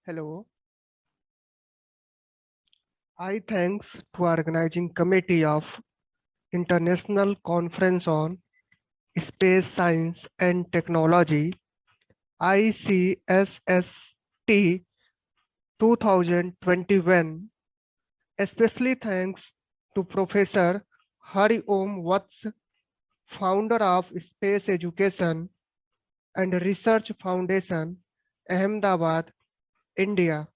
Hello. I thanks to organizing committee of International Conference on Space Science and Technology ICSST 2021. Especially thanks to Professor Hari Om Vats, founder of Space Education and Research Foundation, Ahmedabad, India,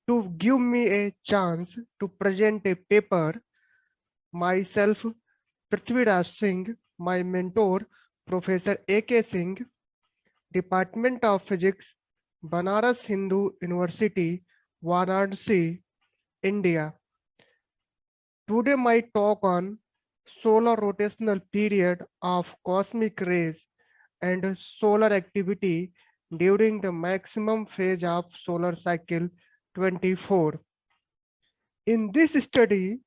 to give me a chance to present a paper. Myself, Prithviraj Singh, my mentor, Professor A.K. Singh, Department of Physics, Banaras Hindu University, Varanasi, India. Today my talk on solar rotational period of cosmic rays and solar activity during the maximum phase of solar cycle 24. In this study,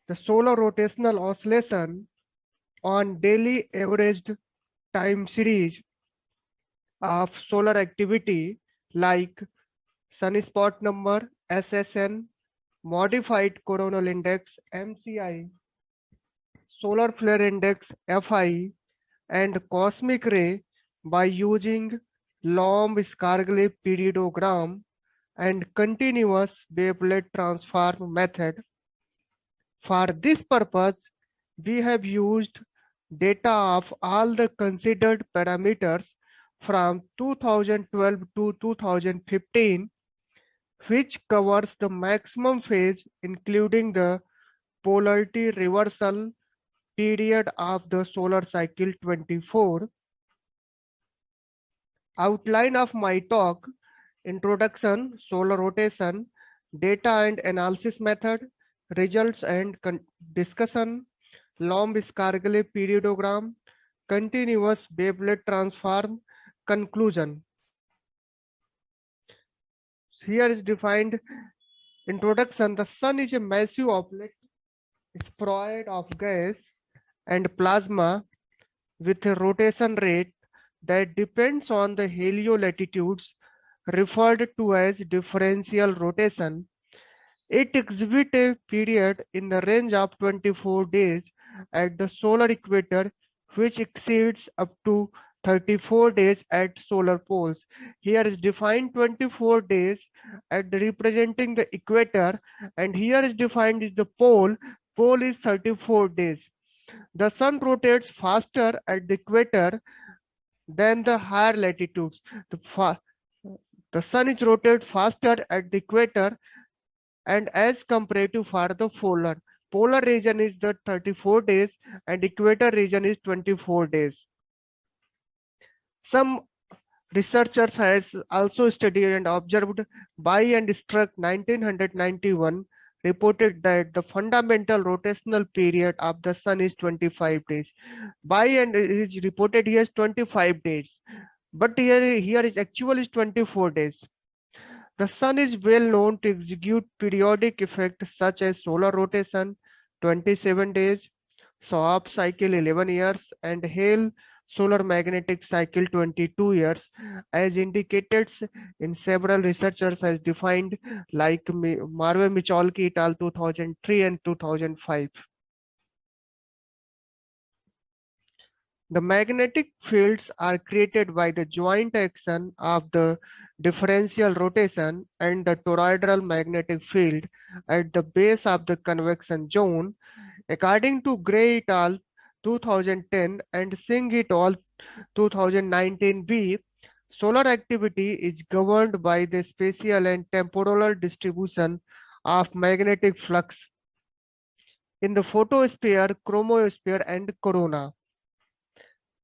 the solar rotational oscillation on daily averaged time series of solar activity like sunspot number SSN, modified coronal index MCI, solar flare index FI, and cosmic ray by using Lomb-Scargley periodogram and continuous wavelet transform method. For this purpose, we have used data of all the considered parameters from 2012 to 2015, which covers the maximum phase, including the polarity reversal period of the solar cycle 24. Outline of my talk: introduction, solar rotation, data and analysis method, results and discussion, Lomb-Scargley periodogram, continuous wavelet transform, conclusion. Here is defined introduction. The sun is a massive object spheroid of gas and plasma with a rotation rate that depends on the heliolatitudes, referred to as differential rotation. It exhibits a period in the range of 24 days at the solar equator, which exceeds up to 34 days at solar poles. Here is defined 24 days at representing the equator, and here is defined is the pole. Pole is 34 days. The sun rotates faster at the equator than the higher latitudes. The sun is rotated faster at the equator and as compared to for the polar. Polar region is the 34 days and equator region is 24 days. Some researchers has also studied and observed by and Struck 1991 reported that the fundamental rotational period of the sun is 25 days. By and is reported here is 25 days, but here is actual is 24 days. The sun is well known to execute periodic effects such as solar rotation 27 days, SOAP cycle 11 years, and Hale solar magnetic cycle 22 years, as indicated in several researchers as defined like Marve Michalki et al. 2003 and 2005. The magnetic fields are created by the joint action of the differential rotation and the toroidal magnetic field at the base of the convection zone. According to Gray et al. 2010 and Singh et al. 2019b, solar activity is governed by the spatial and temporal distribution of magnetic flux in the photosphere, chromosphere, and corona.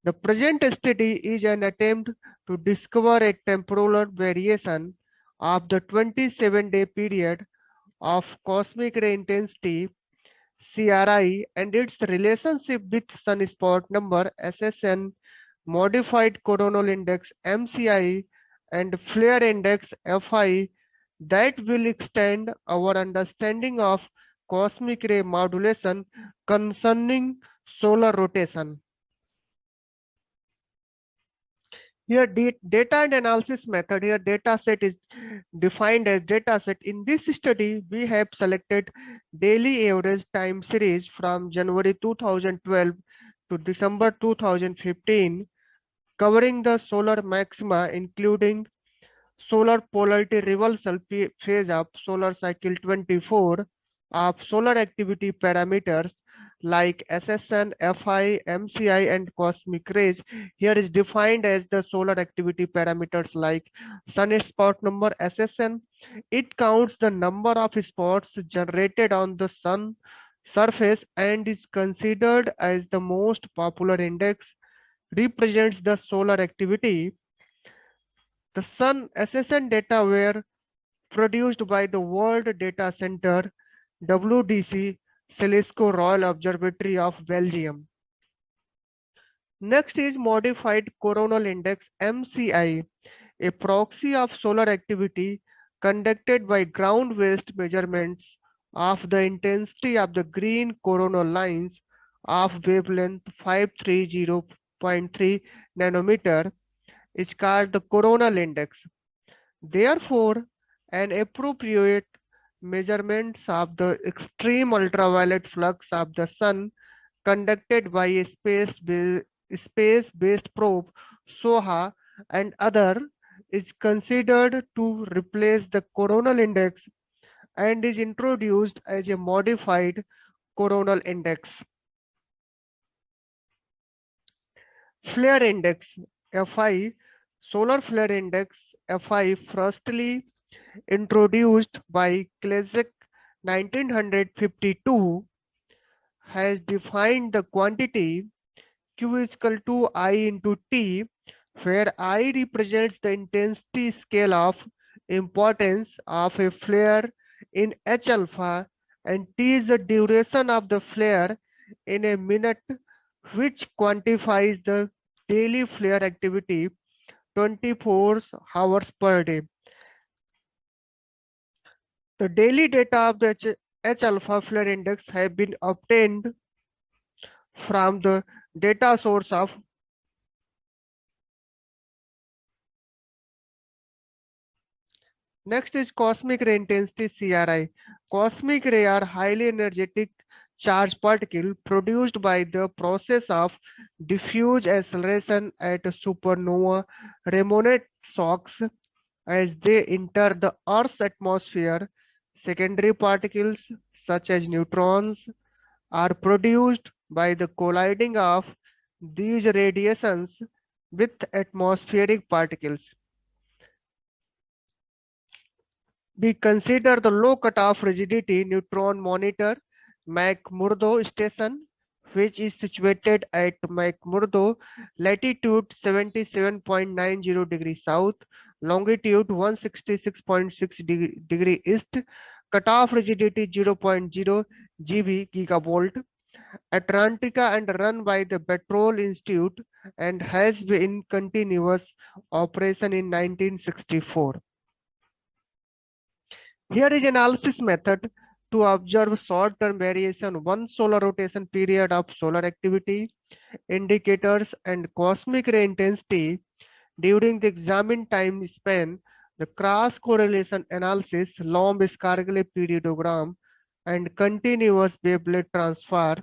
The present study is an attempt to discover a temporal variation of the 27-day period of cosmic ray intensity CRI and its relationship with sunspot number SSN, modified coronal index MCI, and flare index FI that will extend our understanding of cosmic ray modulation concerning solar rotation. Here data and analysis method, here data set is defined as data set. In this study, we have selected daily average time series from January 2012 to December 2015, covering the solar maxima, including solar polarity reversal phase of solar cycle 24 of solar activity parameters like SSN, FI, MCI, and cosmic rays. Here is defined as the solar activity parameters like sun spot number SSN. It counts the number of spots generated on the sun surface and is considered as the most popular index, represents the solar activity. The Sun SSN data were produced by the World Data Center WDC Celesco Royal Observatory of Belgium. Next is Modified Coronal Index MCI, a proxy of solar activity conducted by ground-based measurements of the intensity of the green coronal lines of wavelength 530.3 nanometer is called the coronal index. Therefore, an appropriate measurements of the extreme ultraviolet flux of the sun conducted by a space-based probe, SOHA, and other is considered to replace the coronal index and is introduced as a modified coronal index. Flare index FI, solar flare index FI, firstly introduced by Klezik 1952, has defined the quantity Q is equal to I into T, where I represents the intensity scale of importance of a flare in H alpha and T is the duration of the flare in a minute, which quantifies the daily flare activity 24 hours per day. The daily data of the H alpha flare index have been obtained from the data source of Next is cosmic ray intensity CRI. Cosmic ray are highly energetic charged particle produced by the process of diffuse acceleration at supernova remonate shocks as they enter the Earth's atmosphere. Secondary particles such as neutrons are produced by the colliding of these radiations with atmospheric particles. We consider the low cutoff rigidity neutron monitor McMurdo station, which is situated at McMurdo, latitude 77.90 degrees south, longitude 166.6 degree east, cutoff rigidity 0.0 GB gigavolt, Atlantica and run by the Petrol Institute and has been in continuous operation in 1964. Here is analysis method to observe short-term variation, one solar rotation period of solar activity, indicators and cosmic ray intensity during the examined time span. The cross correlation analysis, Lomb-Scargale periodogram, and continuous wavelet transfer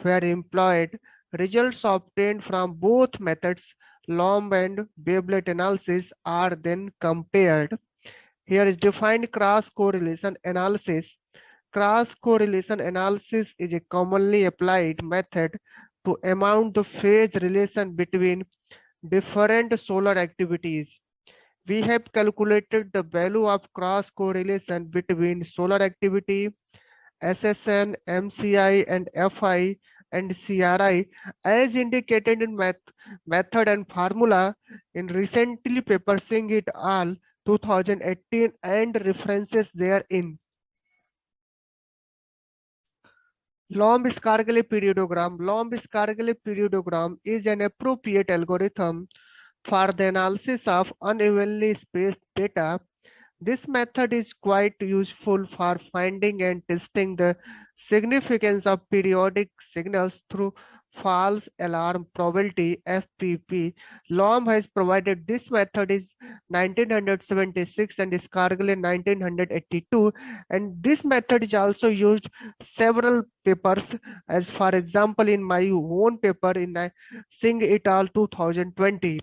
were employed. Results obtained from both methods, Lomb and wavelet analysis, are then compared. Here is defined cross correlation analysis. Cross correlation analysis is a commonly applied method to amount the phase relation between different solar activities. We have calculated the value of cross correlation between solar activity, SSN, MCI, and FI and CRI as indicated in method and formula in recently paper Singh et al. 2018 and references therein. Lomb-Scargale periodogram. Lomb-Scargale periodogram is an appropriate algorithm for the analysis of unevenly spaced data. This method is quite useful for finding and testing the significance of periodic signals through false alarm probability FPP. Lomb has provided this method is 1976 and Scargill in 1982, and this method is also used several papers, as for example in my own paper in Singh et al 2020.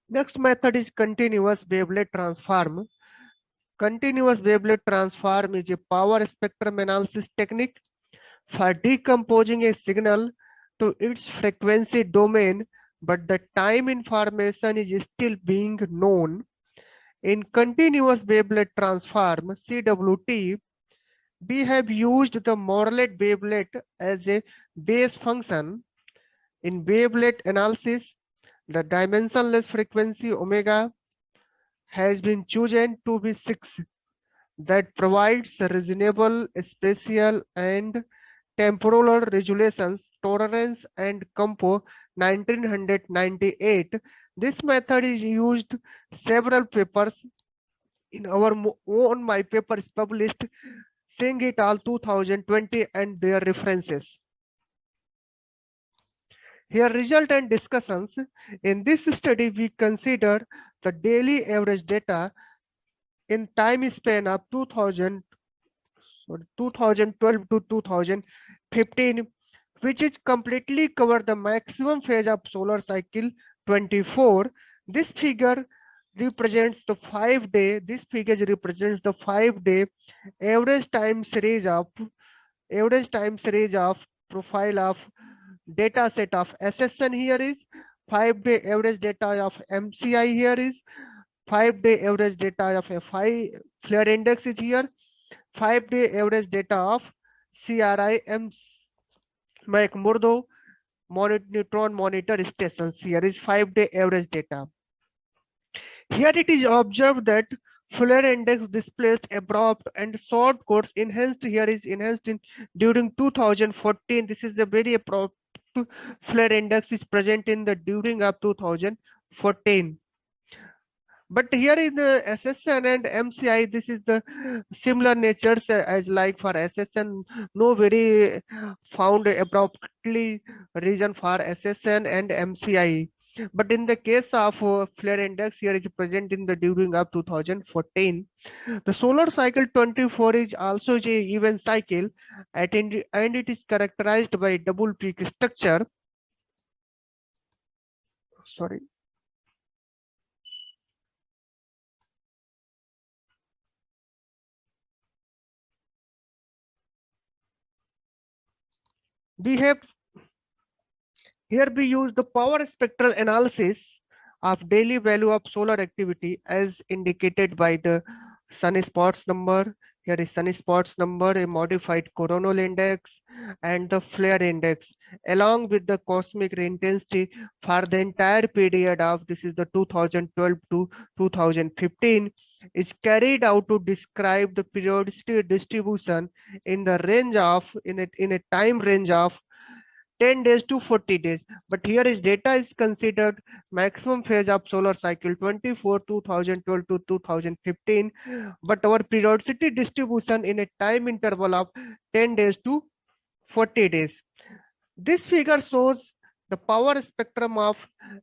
Next method is continuous wavelet transform. Continuous wavelet transform is a power spectrum analysis technique for decomposing a signal to its frequency domain, but the time information is still being known. In continuous wavelet transform (CWT), we have used the Morlet wavelet as a base function. In wavelet analysis, the dimensionless frequency omega has been chosen to be 6, that provides reasonable spatial and temporal resolutions. Torrance and Campo 1998. This method is used several papers. In our own my paper is published Singh et al 2020 and their references. Here result and discussions. In this study we consider the daily average data in time span of 2012 to 2015, which is completely cover the maximum phase of solar cycle 24. This figure represents the 5-day. This figure represents the 5-day average time series of profile of data set of SSN. Here is 5-day average data of MCI. Here is 5-day average data of FI flare index is here. 5-day average data of CRI McMurdo neutron monitor stations. Here is 5-day average data. Here it is observed that flare index displaced abrupt and short course enhanced. Here is enhanced in during 2014. This is a very abrupt flare index is present in the during of 2014. But here in the SSN and MCI, this is the similar natures as like for SSN, no very found abruptly region for SSN and MCI. But in the case of flare index, here is present in the during of 2014. The solar cycle 24 is also a even cycle, and it is characterized by double peak structure. Sorry. We have here we use the power spectral analysis of daily value of solar activity as indicated by the sunspots number. Here is sunspots number, a modified coronal index, and the flare index, along with the cosmic ray intensity for the entire period of this is the 2012 to 2015 is carried out to describe the periodicity distribution in the range of in a time range of 10 days to 40 days. But here is data is considered maximum phase of solar cycle 24 2012 to 2015, but our periodicity distribution in a time interval of 10 days to 40 days. This figure shows the power spectrum of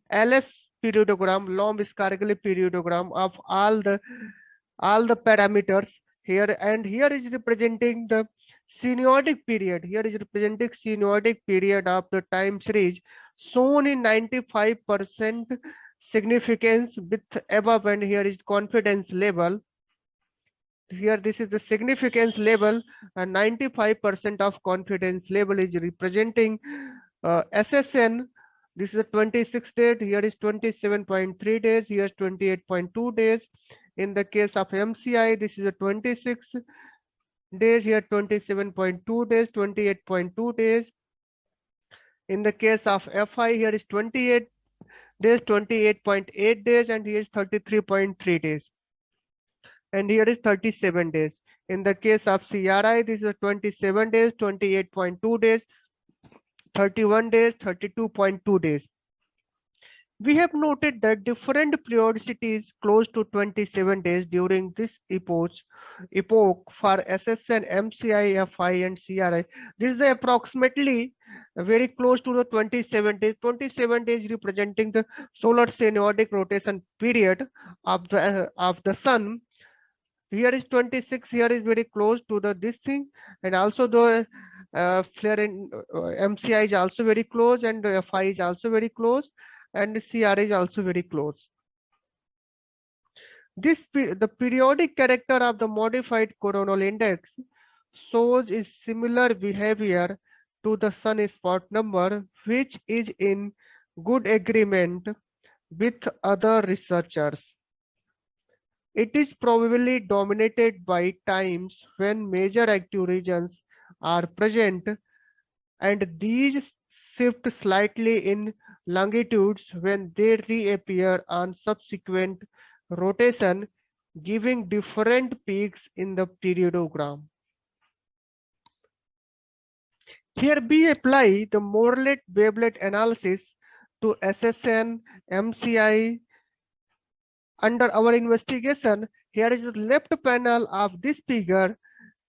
LS periodogram, Lomb-Scargill periodogram of all the parameters here, and here is representing the semiotic period. Here is representing semiotic period of the time series shown in 95% significance with above, and here is confidence level. Here this is the significance level, and 95% of confidence level is representing SSN. This is a 26 date. Here is 27.3 days. Here is 28.2 days. In the case of MCI, this is a 26 days. Here 27.2 days, 28.2 days. In the case of FI, here is 28 days, 28.8 days, and here is 33.3 days. And here is 37 days. In the case of CRI, this is 27 days, 28.2 days, 31 days, 32.2 days. We have noted that different periodicities close to 27 days during this epoch for SSN, MCI, FI, and CRI. This is the approximately very close to the 27 days. 27 days representing the solar synodic rotation period of the sun. Here is 26. Here is very close to the this thing, and also the flare in MCI is also very close, and FI is also very close, and CR is also very close. The periodic character of the modified coronal index shows is similar behavior to the sunspot number, which is in good agreement with other researchers. It is probably dominated by times when major active regions are present, and these shift slightly in longitudes when they reappear on subsequent rotation, giving different peaks in the periodogram. Here we apply the Morlet-Wavelet analysis to SSN, MCI. Under our investigation, here is the left panel of this figure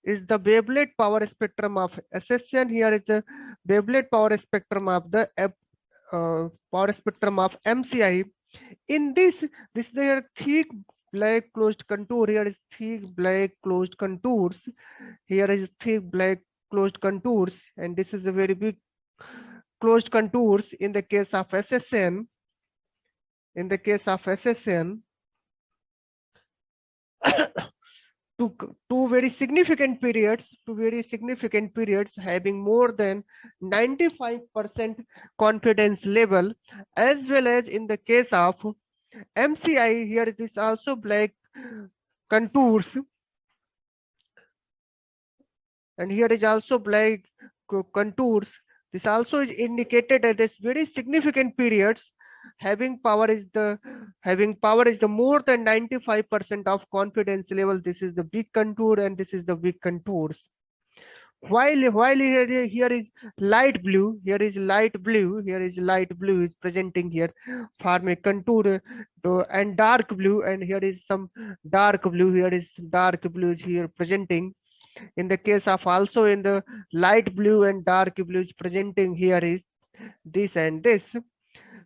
is the wavelet power spectrum of SSN. Here is the wavelet power spectrum of the power spectrum of MCI. In this there thick black closed contour. Here is thick black closed contours. Here is thick black closed contours, and this is a very big closed contours in the case of SSN. In the case of SSN, two very significant periods having more than 95% confidence level, as well as in the case of MCI. Here it is also black contours, and here is also black contours. This also is indicated as this very significant periods having power is the more than 95% of confidence level. This is the big contour, and this is the big contours. While here is light blue, here is light blue is presenting here for my contour, and dark blue, and here is some dark blue. Here is dark blue is here presenting. In the case of also in the light blue and dark blue is presenting here is this and this.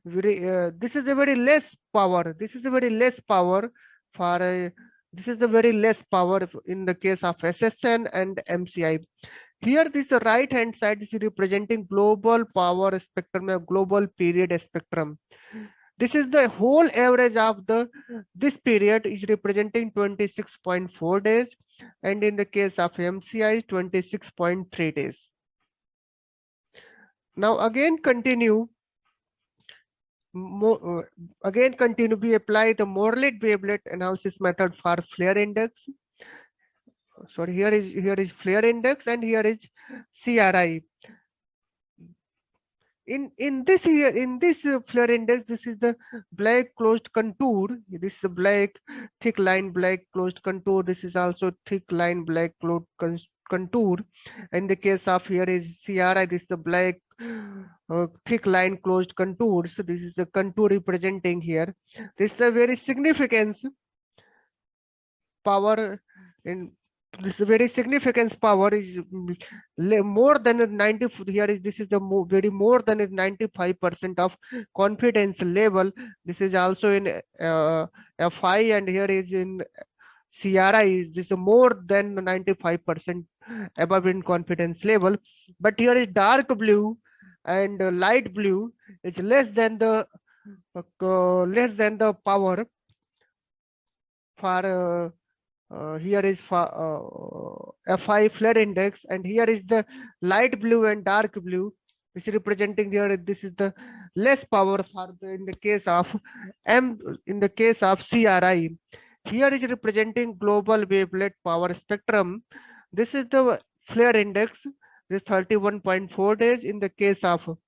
This is a very less power. This is a very less power for this is the very less power in the case of SSN and MCI. Here this right hand side is representing global power spectrum, a global period spectrum. This is the whole average of this period is representing 26.4 days, and in the case of MCI is 26.3 days. Now again continue. We apply the Morlet-Wavelet analysis method for flare index. Sorry, here is flare index, and here is CRI. In this flare index, this is the black closed contour. This is the black thick line black closed contour. This is also thick line black closed contour. In the case of here is CRI, this is the black thick line closed contour. So this is the contour representing here. This is a very significant power in this very significant power is more than 90. Here is this is the very more than 95% of confidence level. This is also in FI, and here is in CRI. This is more than 95% above in confidence level. But here is dark blue and light blue is less than the power for here is FI flare index, and here is the light blue and dark blue. This is representing here. This is the less power for in the case of CRI. Here is representing global wavelet power spectrum. This is the flare index. This 31.4 days. In the case of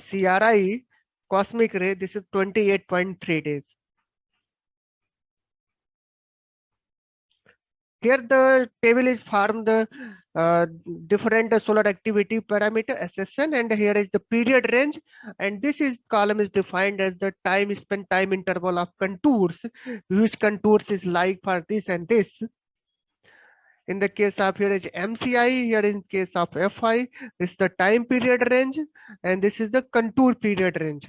CRI cosmic ray, this is 28.3 days. Here the table is formed the different solar activity parameter SSN, and here is the period range, and this is column is defined as the time spent time interval of contours, which contours is like for this and this. In the case of here is MCI, here in case of FI, this is the time period range, and this is the contour period range.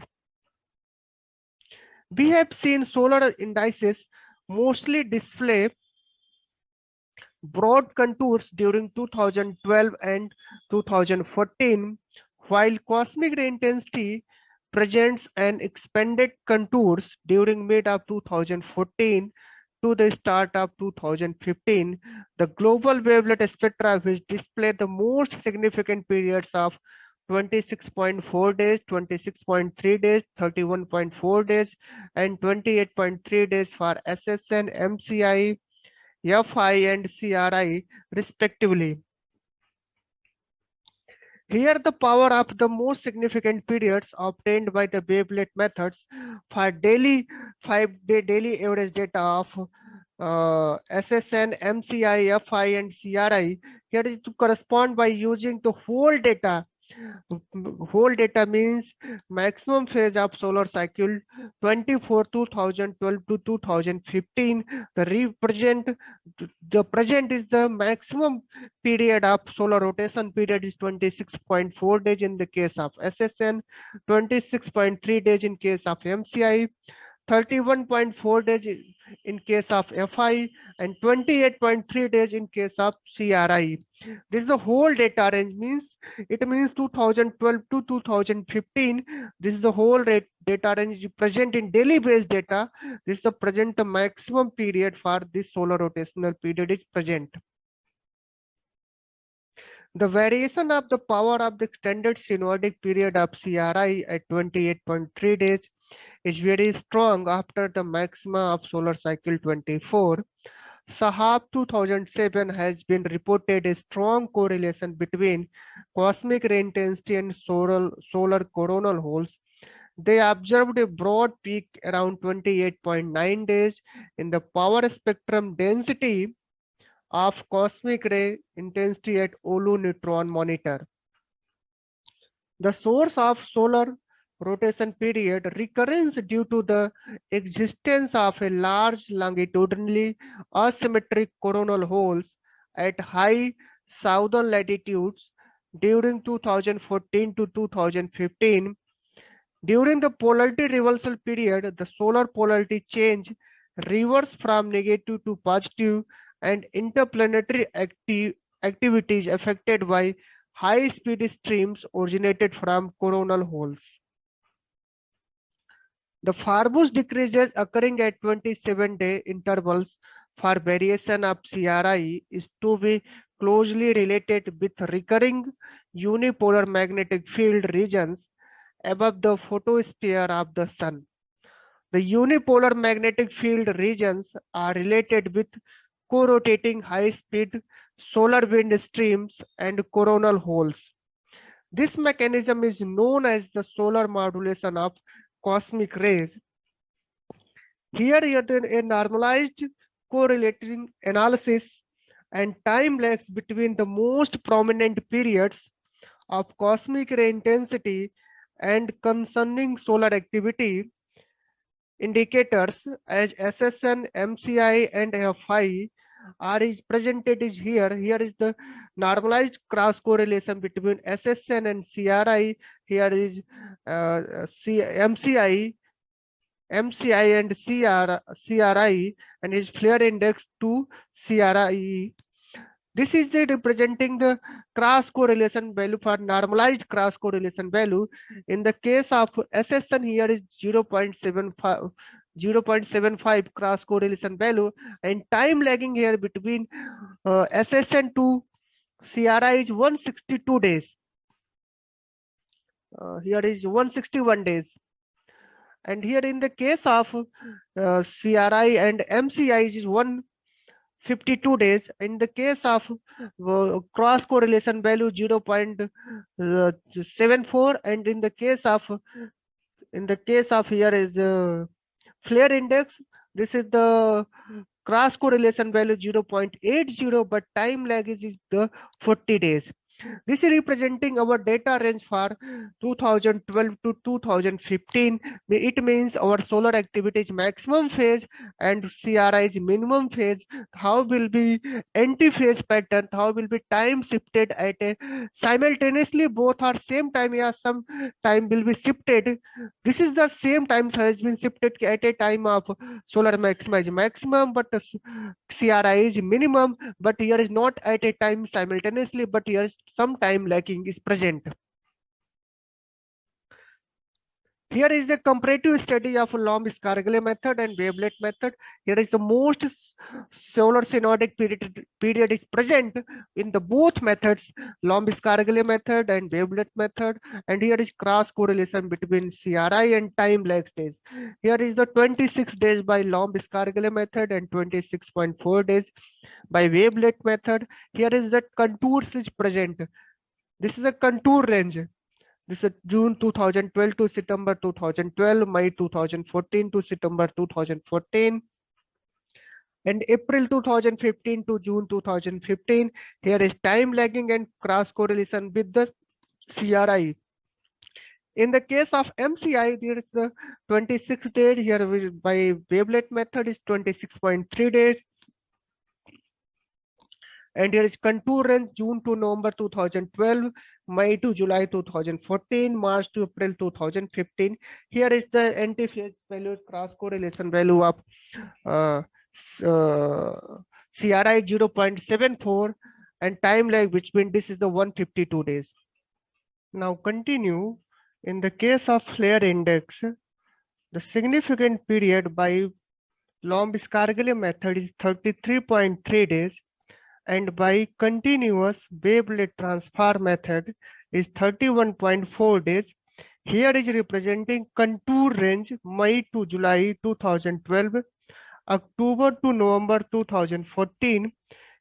We have seen solar indices mostly display broad contours during 2012 and 2014, while cosmic ray intensity presents an expanded contours during mid of 2014 to the start of 2015. The global wavelet spectra which display the most significant periods of 26.4 days, 26.3 days, 31.4 days, and 28.3 days for SSN, MCI, FI, and CRI respectively. Here the power of the most significant periods obtained by the wavelet methods for daily 5-day daily average data of SSN, MCI, FI, and CRI. Here is to correspond by using the whole data. Whole data means maximum phase of solar cycle 24 2012 to 2015. The present is the maximum period of solar rotation period is 26.4 days in the case of SSN, 26.3 days in case of MCI, 31.4 days in case of FI, and 28.3 days in case of CRI. This is the whole data range, means it means 2012 to 2015. This is the whole data range present in daily based data. This is the present the maximum period for this solar rotational period is present. The variation of the power of the extended synodic period of CRI at 28.3 days is very strong after the maxima of solar cycle 24. Sahab 2007 has been reported a strong correlation between cosmic ray intensity and solar coronal holes. They observed a broad peak around 28.9 days in the power spectrum density of cosmic ray intensity at Oulu neutron monitor. The source of solar rotation period recurrence due to the existence of a large longitudinally asymmetric coronal holes at high southern latitudes during 2014 to 2015. During the polarity reversal period, the solar polarity change reverse from negative to positive, and interplanetary activities affected by high-speed streams originated from coronal holes. The Farbus decreases occurring at 27-day intervals for variation of CRI is to be closely related with recurring unipolar magnetic field regions above the photosphere of the Sun. The unipolar magnetic field regions are related with co-rotating high-speed solar wind streams and coronal holes. This mechanism is known as the solar modulation of cosmic rays. Here, a normalized correlating analysis and time lags between the most prominent periods of cosmic ray intensity and concerning solar activity indicators as SSN, MCI, and FI are presented is here. Here is the normalized cross correlation between SSN and CRI. Here is MCI and CRI, and is flare index to CRI. This is the representing the cross correlation value for normalized cross correlation value. In the case of SSN, here is 0.75 cross correlation value, and time lagging here between SSN to CRI is 162 days. Here is 161 days. And here in the case of CRI and MCI is 152 days. In the case of cross correlation value 0.74, and in the case of here is flare index This is the cross correlation value 0.80, but time lag is the 40 days. This is representing our data range for 2012 to 2015. It means our solar activity is maximum phase and CRI is minimum phase. How will be anti-phase pattern? How will be time shifted at a simultaneously both are same time? Yeah, some time will be shifted. This is the same time has been shifted at a time of solar maxima is maximum, but the CRI is minimum, but here is not at a time simultaneously, but here is some time lacking is present. Here is the comparative study of Lomb-Scargille method and wavelet method. Here is the most solar synodic period is present in the both methods, Lomb-Scargille method and wavelet method. And here is cross correlation between CRI and time lag days. Here is the 26 days by Lomb-Scargille method and 26.4 days by wavelet method. Here is the contours is present. This is a contour range. This is June 2012 to September 2012, May 2014 to September 2014, and April 2015 to June 2015. Here is time lagging and cross correlation with the CRI. In the case of MCI, there is the 26 days. Here by wavelet method is 26.3 days. And here is contour range June to November 2012, May to July 2014, March to April 2015. Here is the anti-phase value, cross correlation value of CRI 0.74 and time lag between this is the 152 days. Now continue. In the case of flare index, the significant period by Lomb-Scargille method is 33.3 days, and by continuous wavelet transfer method is 31.4 days. Here is representing contour range May to July 2012, October to November 2014.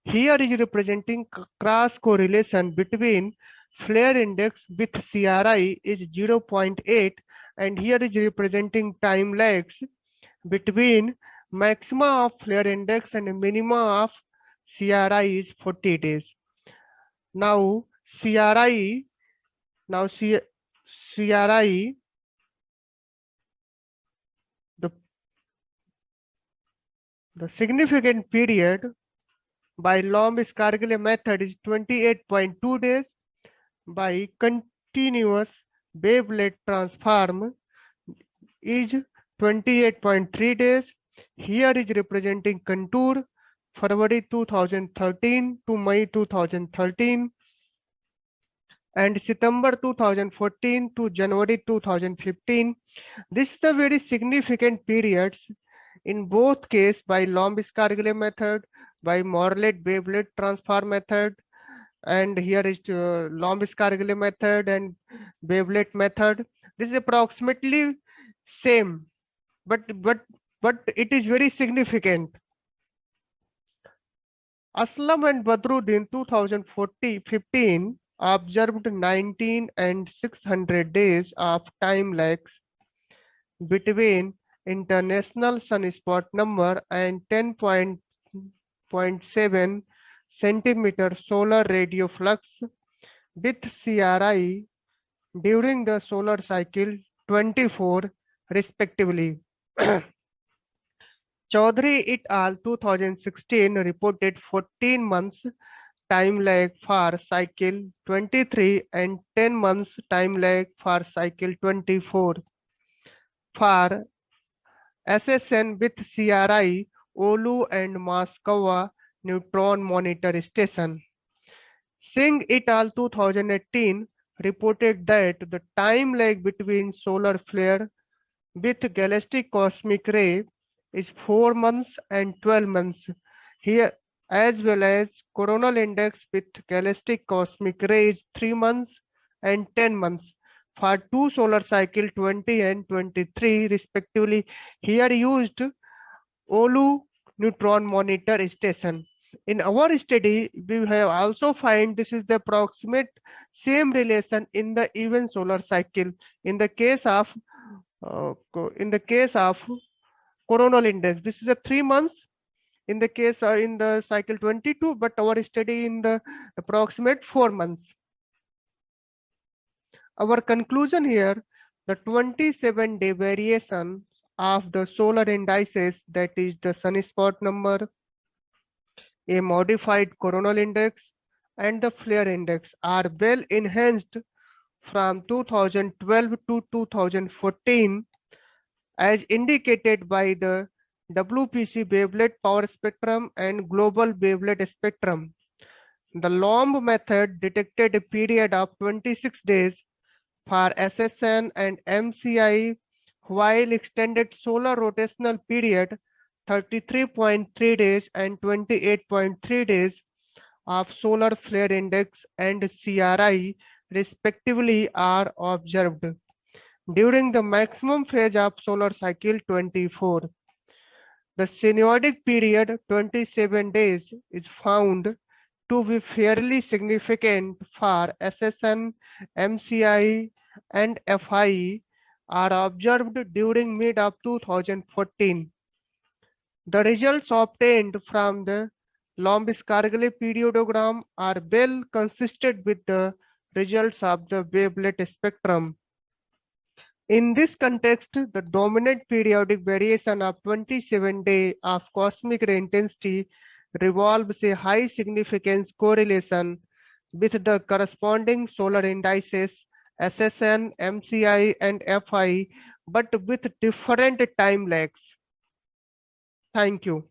Here is representing cross correlation between flare index with CRI is 0.8, and here is representing time lags between maxima of flare index and minima of CRI is 40 days. Now CRI, the significant period by Lomb-Scargille method is 28.2 days. By continuous wavelet transform is 28.3 days. Here is representing contour February 2013 to May 2013 and September 2014 to January 2015. This is the very significant periods in both case by Lomb-Scargille method, by Morlet wavelet transfer method, and here is Lomb-Scargille method and wavelet method. This is approximately same, but it is very significant. Aslam and Badruddin 2015 observed 19 and 600 days of time lags between international sunspot number and 10.7 centimeter solar radio flux with CRI during the solar cycle 24 respectively. Chaudhary et al. 2016 reported 14 months time lag for cycle 23 and 10 months time lag for cycle 24. For SSN with CRI, Oulu and Moscow Neutron Monitor Station. Singh et al. 2018 reported that the time lag between solar flare with galactic cosmic ray is 4 months and 12 months. Here, as well as coronal index with galactic cosmic ray is 3 months and 10 months for 2 solar cycle 20 and 23 respectively. Here used Oulu Neutron Monitor Station. In our study, we have also find this is the approximate same relation in the even solar cycle. In the case of coronal index. This is a 3 months in the case in the cycle 22, but our study in the approximate 4 months. Our conclusion here, the 27-day variation of the solar indices, that is the sunspot number, a modified coronal index, and the flare index are well enhanced from 2012 to 2014 as indicated by the WPC wavelet power spectrum and global wavelet spectrum. The LOMB method detected a period of 26 days for SSN and MCI, while extended solar rotational period 33.3 days and 28.3 days of solar flare index and CRI respectively are observed during the maximum phase of solar cycle 24. The synodic period 27 days is found to be fairly significant for SSN, MCI and FI are observed during mid of 2014. The results obtained from the Lomb-Scargilli periodogram are well consistent with the results of the wavelet spectrum. In this context, the dominant periodic variation of 27 days of cosmic ray intensity revolves a high significance correlation with the corresponding solar indices SSN, MCI, and FI, but with different time lags. Thank you.